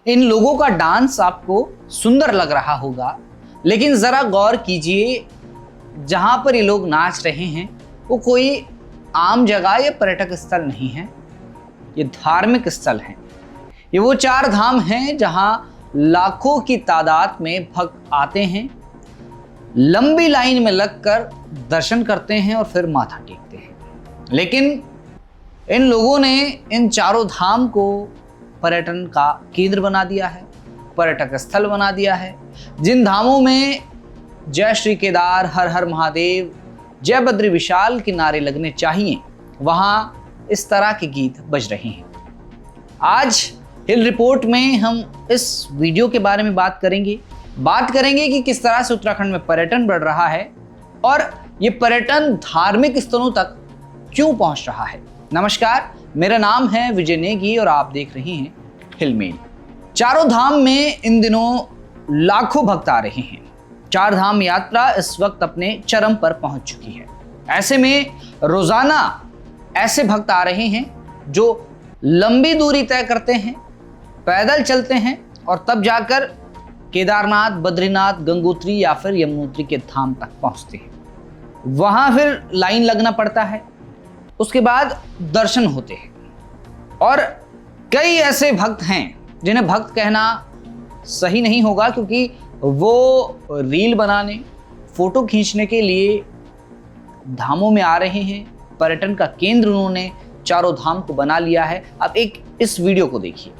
इन लोगों का डांस आपको सुंदर लग रहा होगा, लेकिन जरा गौर कीजिए, जहां पर ये लोग नाच रहे हैं वो कोई आम जगह या पर्यटक स्थल नहीं है, ये धार्मिक स्थल है। ये वो 4 धाम हैं जहां लाखों की तादाद में भक्त आते हैं, लंबी लाइन में लगकर दर्शन करते हैं और फिर माथा टेकते हैं। लेकिन इन लोगों ने इन 4 धाम को पर्यटन का केंद्र बना दिया है, पर्यटक स्थल बना दिया है। जिन धामों में जय श्री केदार, हर हर महादेव, जय बद्री विशाल के नारे लगने चाहिए, वहां इस तरह के गीत बज रहे हैं। आज हिल रिपोर्ट में हम इस वीडियो के बारे में बात करेंगे कि किस तरह से उत्तराखंड में पर्यटन बढ़ रहा है और ये पर्यटन धार्मिक स्थलों तक क्यों पहुंच रहा है। नमस्कार, मेरा नाम है विजय नेगी और आप देख रहे हैं हिल मेल। 4 धाम में इन दिनों लाखों भक्त आ रहे हैं। 4 धाम यात्रा इस वक्त अपने चरम पर पहुंच चुकी है। ऐसे में रोजाना ऐसे भक्त आ रहे हैं जो लंबी दूरी तय करते हैं, पैदल चलते हैं और तब जाकर केदारनाथ, बद्रीनाथ, गंगोत्री या फिर यमुनोत्री के धाम तक पहुंचते हैं। वहां फिर लाइन लगना पड़ता है, उसके बाद दर्शन होते हैं। और कई ऐसे भक्त हैं जिन्हें भक्त कहना सही नहीं होगा, क्योंकि वो रील बनाने, फोटो खींचने के लिए धामों में आ रहे हैं। पर्यटन का केंद्र उन्होंने 4 धाम को बना लिया है। अब एक इस वीडियो को देखिए।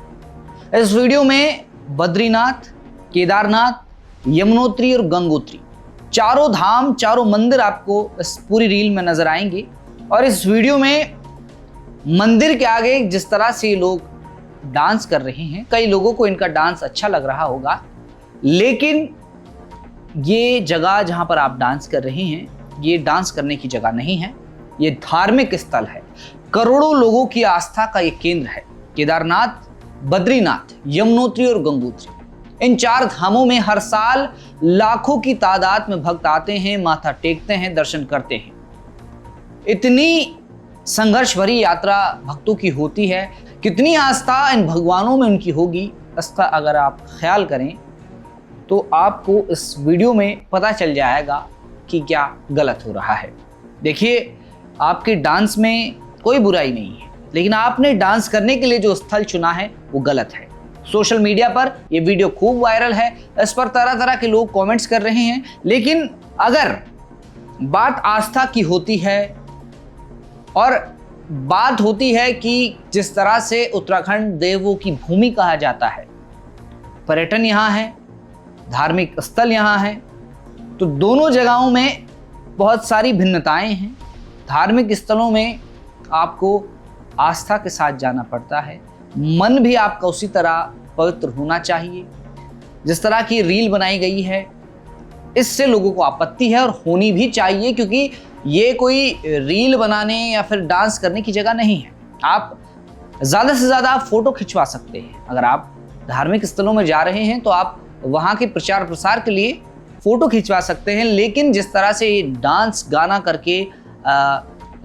इस वीडियो में बद्रीनाथ, केदारनाथ, यमुनोत्री और गंगोत्री 4 धाम, 4 मंदिर आपको इस पूरी रील में नजर आएंगे। और इस वीडियो में मंदिर के आगे जिस तरह से ये लोग डांस कर रहे हैं, कई लोगों को इनका डांस अच्छा लग रहा होगा, लेकिन ये जगह जहां पर आप डांस कर रहे हैं, ये डांस करने की जगह नहीं है, ये धार्मिक स्थल है। करोड़ों लोगों की आस्था का ये केंद्र है। केदारनाथ, बद्रीनाथ, यमुनोत्री और गंगोत्री, इन 4 धामों में हर साल लाखों की तादाद में भक्त आते हैं, माथा टेकते हैं, दर्शन करते हैं। इतनी संघर्ष भरी यात्रा भक्तों की होती है, कितनी आस्था इन भगवानों में उनकी होगी, इसका अगर आप ख्याल करें तो आपको इस वीडियो में पता चल जाएगा कि क्या गलत हो रहा है। देखिए, आपके डांस में कोई बुराई नहीं है, लेकिन आपने डांस करने के लिए जो स्थल चुना है वो गलत है। सोशल मीडिया पर ये वीडियो खूब वायरल है, इस पर तरह तरह के लोग कमेंट्स कर रहे हैं। लेकिन अगर बात आस्था की होती है और बात होती है कि जिस तरह से उत्तराखंड देवों की भूमि कहा जाता है, पर्यटन यहाँ है, धार्मिक स्थल यहाँ है, तो दोनों जगहों में बहुत सारी भिन्नताएं हैं। धार्मिक स्थलों में आपको आस्था के साथ जाना पड़ता है, मन भी आपका उसी तरह पवित्र होना चाहिए। जिस तरह की रील बनाई गई है, इससे लोगों को आपत्ति है और होनी भी चाहिए, क्योंकि ये कोई रील बनाने या फिर डांस करने की जगह नहीं है। आप ज़्यादा से ज़्यादा फोटो खिंचवा सकते हैं। अगर आप धार्मिक स्थलों में जा रहे हैं तो आप वहाँ के प्रचार प्रसार के लिए फ़ोटो खिंचवा सकते हैं, लेकिन जिस तरह से डांस गाना करके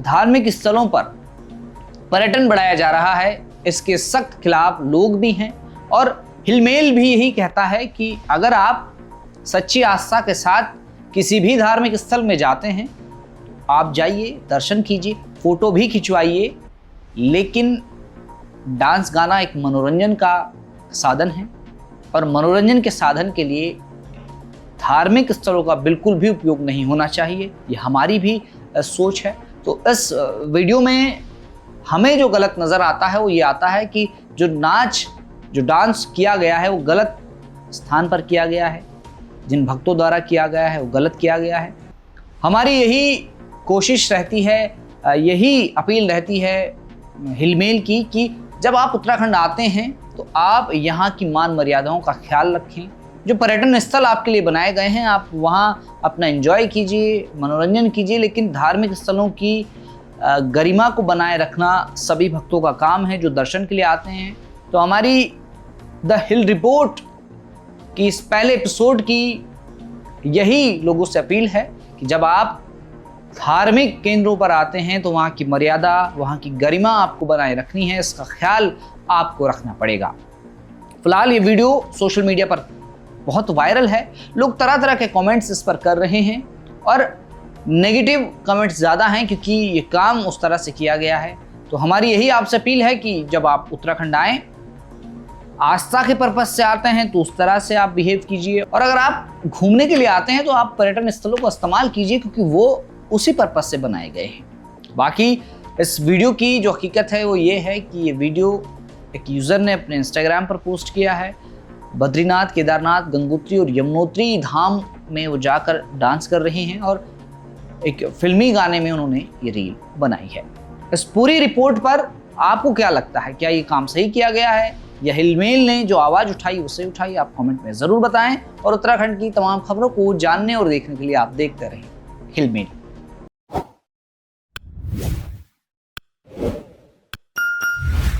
धार्मिक स्थलों पर पर्यटन बढ़ाया जा रहा है, इसके सख्त खिलाफ लोग भी हैं। और हिलमेल भी यही कहता है कि अगर आप सच्ची आस्था के साथ किसी भी धार्मिक स्थल में जाते हैं, आप जाइए, दर्शन कीजिए, फोटो भी खिंचवाइए, लेकिन डांस गाना एक मनोरंजन का साधन है और मनोरंजन के साधन के लिए धार्मिक स्थलों का बिल्कुल भी उपयोग नहीं होना चाहिए। ये हमारी भी सोच है। तो इस वीडियो में हमें जो गलत नज़र आता है वो ये आता है कि जो डांस किया गया है वो गलत स्थान पर किया गया है, जिन भक्तों द्वारा किया गया है वो गलत किया गया है। हमारी यही कोशिश रहती है, यही अपील रहती है हिलमेल की कि जब आप उत्तराखंड आते हैं तो आप यहाँ की मान मर्यादाओं का ख्याल रखें। जो पर्यटन स्थल आपके लिए बनाए गए हैं, आप वहाँ अपना एंजॉय कीजिए, मनोरंजन कीजिए, लेकिन धार्मिक स्थलों की गरिमा को बनाए रखना सभी भक्तों का काम है जो दर्शन के लिए आते हैं। तो हमारी द हिल रिपोर्ट की इस पहले एपिसोड की यही लोगों से अपील है कि जब आप धार्मिक केंद्रों पर आते हैं तो वहाँ की मर्यादा, वहाँ की गरिमा आपको बनाए रखनी है, इसका ख्याल आपको रखना पड़ेगा। फिलहाल ये वीडियो सोशल मीडिया पर बहुत वायरल है, लोग तरह तरह के कमेंट्स इस पर कर रहे हैं और नेगेटिव कमेंट्स ज़्यादा हैं क्योंकि ये काम उस तरह से किया गया है। तो हमारी यही आपसे अपील है कि जब आप उत्तराखंड आएँ, आस्था के पर्पज से आते हैं तो उस तरह से आप बिहेव कीजिए, और अगर आप घूमने के लिए आते हैं तो आप पर्यटन स्थलों का इस्तेमाल कीजिए क्योंकि वो उसी पर्पज से बनाए गए हैं। बाकी इस वीडियो की जो हकीकत है वो ये है कि ये वीडियो एक यूज़र ने अपने इंस्टाग्राम पर पोस्ट किया है। बद्रीनाथ, केदारनाथ, गंगोत्री और यमुनोत्री धाम में वो जाकर डांस कर रहे हैं और एक फिल्मी गाने में उन्होंने ये रील बनाई है। इस पूरी रिपोर्ट पर आपको क्या लगता है, क्या ये काम सही किया गया है या हिलमेल ने जो आवाज़ उठाई उसे उठाई? आप कमेंट में ज़रूर बताएं और उत्तराखंड की तमाम खबरों को जानने और देखने के लिए आप देखते रहें हिलमेल।